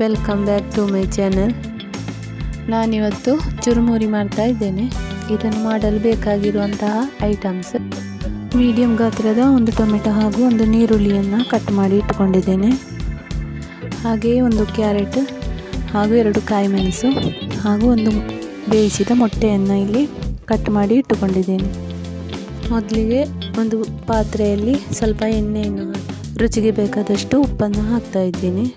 Welcome back to my channel. ನಾನಿವತ್ತು ಚುರುಮುರಿ ಮಾಡ್ತಾ ಇದ್ದೇನೆ. ಇದನ್ನು ಮಾಡಲು ಬೇಕಾಗಿರುವಂತಹ ಐಟಮ್ಸ್: ಮೀಡಿಯಂ ಗಾತ್ರದ ಒಂದು ಟೊಮೆಟೊ ಹಾಗೂ ಒಂದು ನೀರುಳ್ಳಿಯನ್ನು ಕಟ್ ಮಾಡಿ ಇಟ್ಟುಕೊಂಡಿದ್ದೇನೆ. ಹಾಗೆಯೇ ಒಂದು ಕ್ಯಾರೆಟ್ ಹಾಗೂ 2 ಕಾಯಿ ಮೆಣಸು ಹಾಗೂ ಒಂದು ಬೇಯಿಸಿದ ಮೊಟ್ಟೆಯನ್ನು ಇಲ್ಲಿ ಕಟ್ ಮಾಡಿ ಇಟ್ಟುಕೊಂಡಿದ್ದೇನೆ. ಮೊದಲಿಗೆ ಒಂದು ಪಾತ್ರೆಯಲ್ಲಿ ಸ್ವಲ್ಪ ಎಣ್ಣೆಯನ್ನು ರುಚಿಗೆ ಬೇಕಾದಷ್ಟು ಉಪ್ಪನ್ನು ಹಾಕ್ತಾ ಇದ್ದೀನಿ.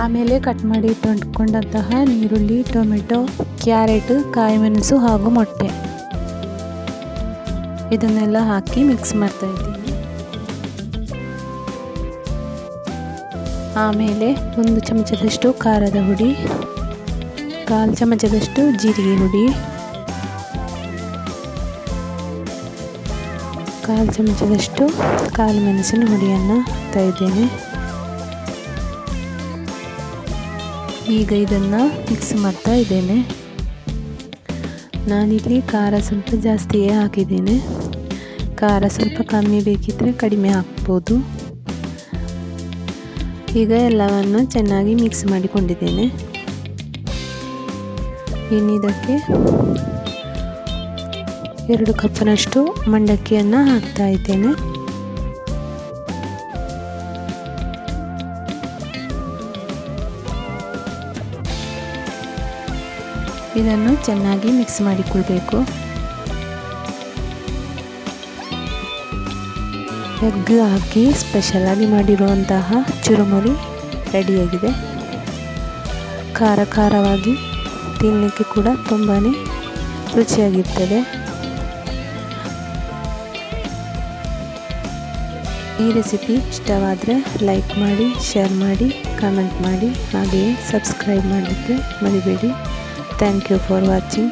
ಆಮೇಲೆ ಕಟ್ ಮಾಡಿ ಇಟ್ಟುಕೊಂಡಂತಹ ನೀರುಳ್ಳಿ, ಟೊಮೆಟೊ, ಕ್ಯಾರೆಟ್, ಕಾಯಿ ಮೆಣಸು ಹಾಗೂ ಮೊಟ್ಟೆ ಇದನ್ನೆಲ್ಲ ಹಾಕಿ ಮಿಕ್ಸ್ ಮಾಡ್ತಾ ಇದ್ದೀನಿ. ಆಮೇಲೆ 1 ಚಮಚದಷ್ಟು ಖಾರದ ಹುಡಿ, 1/4 ಚಮಚದಷ್ಟು ಜೀರಿಗೆ ಹುಡಿ, 1/4 ಚಮಚದಷ್ಟು ಕಾಳು ಮೆಣಸಿನ ಹುಡಿಯನ್ನು ಹಾಕ್ತಾ ಇದ್ದೇನೆ. ಈಗ ಇದನ್ನು ಮಿಕ್ಸ್ ಮಾಡ್ತಾ ಇದ್ದೇನೆ. ನಾನಿಲ್ಲಿ ಖಾರ ಸ್ವಲ್ಪ ಜಾಸ್ತಿಯೇ ಹಾಕಿದ್ದೇನೆ. ಖಾರ ಸ್ವಲ್ಪ ಕಮ್ಮಿ ಬೇಕಿದ್ದರೆ ಕಡಿಮೆ ಹಾಕ್ಬೋದು. ಈಗ ಎಲ್ಲವನ್ನು ಚೆನ್ನಾಗಿ ಮಿಕ್ಸ್ ಮಾಡಿಕೊಂಡಿದ್ದೇನೆ. ಇನ್ನು ಇದಕ್ಕೆ 2 ಕಪ್ನಷ್ಟು ಮಂಡಕ್ಕಿಯನ್ನು ಹಾಕ್ತಾ ಇದ್ದೇನೆ. ಇದನ್ನು ಚೆನ್ನಾಗಿ ಮಿಕ್ಸ್ ಮಾಡಿಕೊಳ್ಬೇಕು. ಎಗ್ ಹಾಕಿ ಸ್ಪೆಷಲಾಗಿ ಮಾಡಿರುವಂತಹ ಚುರುಮುರಿ ರೆಡಿಯಾಗಿದೆ. ಖಾರವಾಗಿ ತಿನ್ನಲಿಕ್ಕೆ ಕೂಡ ತುಂಬಾ ರುಚಿಯಾಗಿರ್ತದೆ. ಈ ರೆಸಿಪಿ ಇಷ್ಟವಾದರೆ ಲೈಕ್ ಮಾಡಿ, ಶೇರ್ ಮಾಡಿ, ಕಮೆಂಟ್ ಮಾಡಿ, ಹಾಗೆಯೇ ಸಬ್ಸ್ಕ್ರೈಬ್ ಮಾಡಲಿಕ್ಕೆ ಮರಿಬೇಡಿ. Thank you for watching.